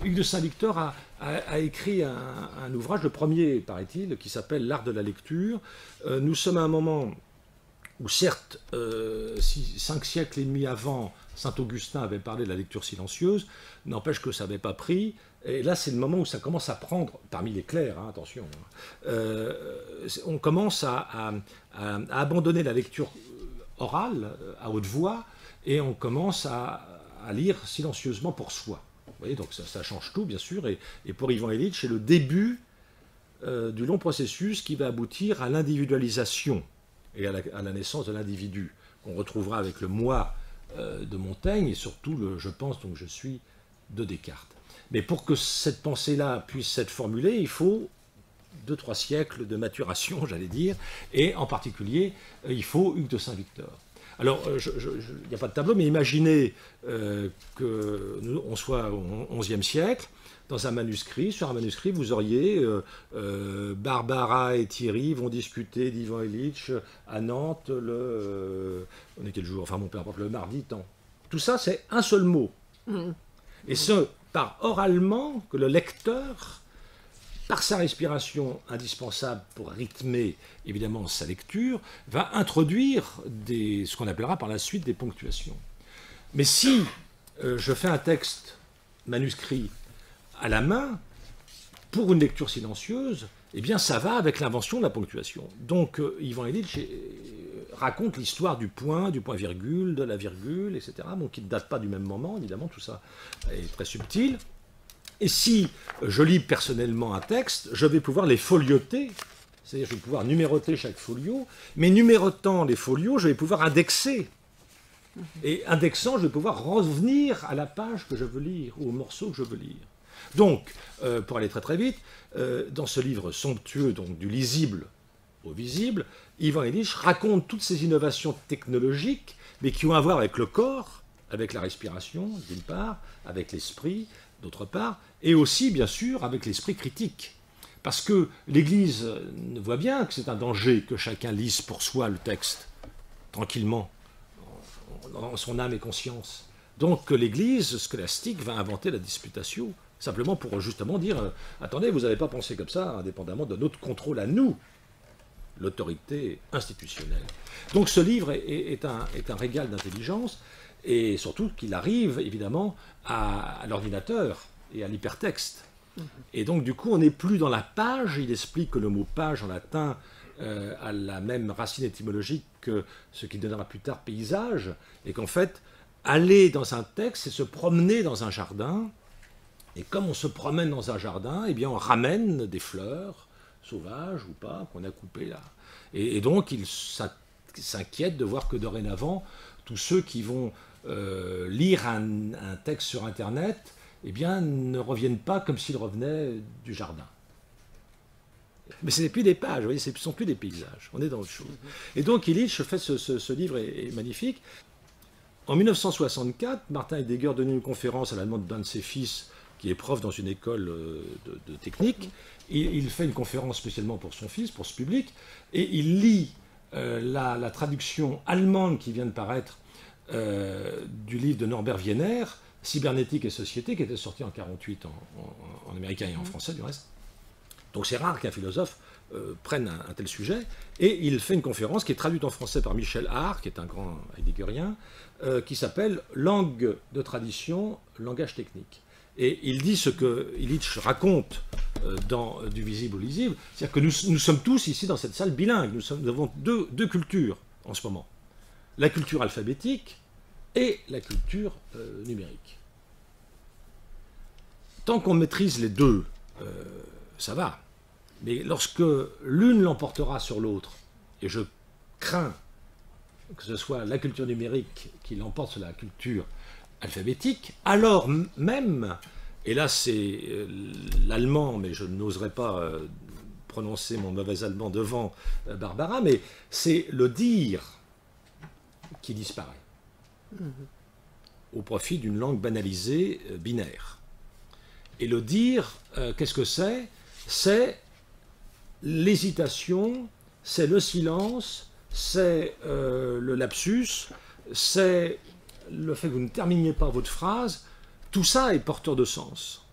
Hugues de Saint-Victor a écrit un ouvrage, le premier, paraît-il, qui s'appelle L'art de la lecture. Nous sommes à un moment où, certes, 5 siècles et demi avant, Saint-Augustin avait parlé de la lecture silencieuse, n'empêche que ça n'avait pas pris. Et là, c'est le moment où ça commence à prendre, parmi les clercs, hein, attention, on commence à abandonner la lecture orale, à haute voix, et on commence à lire silencieusement pour soi. Vous voyez, donc ça change tout, bien sûr, et pour Ivan Illich, c'est le début du long processus qui va aboutir à l'individualisation et à la naissance de l'individu, qu'on retrouvera avec le moi de Montaigne, et surtout, je pense, donc je suis, de Descartes. Mais pour que cette pensée-là puisse être formulée, il faut 2-3 siècles de maturation, j'allais dire, et en particulier, il faut Hugues de Saint-Victor. Alors, il n'y a pas de tableau, mais imaginez qu'on soit au XIe siècle, dans un manuscrit. Sur un manuscrit, vous auriez Barbara et Thierry vont discuter d'Ivan Illich à Nantes on est quel jour? Enfin, peu importe, le mardi, tant. Tout ça, c'est un seul mot. Et ce, par oralement, que le lecteur, par sa respiration indispensable pour rythmer évidemment sa lecture, va introduire ce qu'on appellera par la suite des ponctuations. Mais si je fais un texte manuscrit à la main, pour une lecture silencieuse, eh bien ça va avec l'invention de la ponctuation. Donc Ivan Illich raconte l'histoire du point-virgule, de la virgule, etc., donc qui ne date pas du même moment, évidemment, tout ça est très subtil. Et si je lis personnellement un texte, je vais pouvoir les folioter, c'est-à-dire je vais pouvoir numéroter chaque folio, mais numérotant les folios, je vais pouvoir indexer. Et indexant, je vais pouvoir revenir à la page que je veux lire, ou au morceau que je veux lire. Donc, pour aller très très vite, dans ce livre somptueux, donc du lisible au visible, Ivan Illich raconte toutes ces innovations technologiques, mais qui ont à voir avec le corps, avec la respiration, d'une part, avec l'esprit, d'autre part, et aussi, bien sûr, avec l'esprit critique. Parce que l'Église voit bien que c'est un danger que chacun lise pour soi le texte, tranquillement, dans son âme et conscience. Donc l'Église scolastique va inventer la disputatio, simplement pour justement dire attendez, vous n'avez pas pensé comme ça, indépendamment de notre contrôle à nous, l'autorité institutionnelle. Donc ce livre est un régal d'intelligence, et surtout qu'il arrive évidemment à l'ordinateur et à l'hypertexte. Et donc du coup on n'est plus dans la page. Il explique que le mot page en latin a la même racine étymologique que ce qui donnera plus tard paysage, et qu'en fait aller dans un texte c'est se promener dans un jardin, et comme on se promène dans un jardin, eh bien on ramène des fleurs sauvages ou pas qu'on a coupées là, et donc il s'inquiète de voir que dorénavant tous ceux qui vont lire un texte sur internet, eh bien ne reviennent pas comme s'ils revenaient du jardin. Mais ce n'est plus des pages, vous voyez, ce ne sont plus des paysages, on est dans autre chose. Et donc Illich fait ce livre est magnifique. En 1964, Martin Heidegger donnait une conférence à la demande d'un de ses fils, qui est prof dans une école de technique. Il fait une conférence spécialement pour son fils, pour ce public, et il lit la traduction allemande qui vient de paraître du livre de Norbert Wiener, Cybernétique et Société, qui était sorti en 1948 en américain et en français du reste. Donc c'est rare qu'un philosophe prenne un tel sujet, et il fait une conférence qui est traduite en français par Michel Haar, qui est un grand heideggerien, qui s'appelle « Langue de tradition, langage technique ». Et il dit ce que Illich raconte dans Du visible au lisible, c'est-à-dire que nous sommes tous ici dans cette salle bilingue, nous avons deux cultures en ce moment, la culture alphabétique et la culture numérique. Tant qu'on maîtrise les deux, ça va. Mais lorsque l'une l'emportera sur l'autre, et je crains que ce soit la culture numérique qui l'emporte sur la culture alphabétique, alors même, et là c'est l'allemand, mais je n'oserais pas prononcer mon mauvais allemand devant Barbara, mais c'est le dire qui disparaît, au profit d'une langue banalisée binaire. Et le dire, qu'est-ce que c'est? C'est l'hésitation, c'est le silence, c'est le lapsus, c'est le fait que vous ne terminiez pas votre phrase. Tout ça est porteur de sens.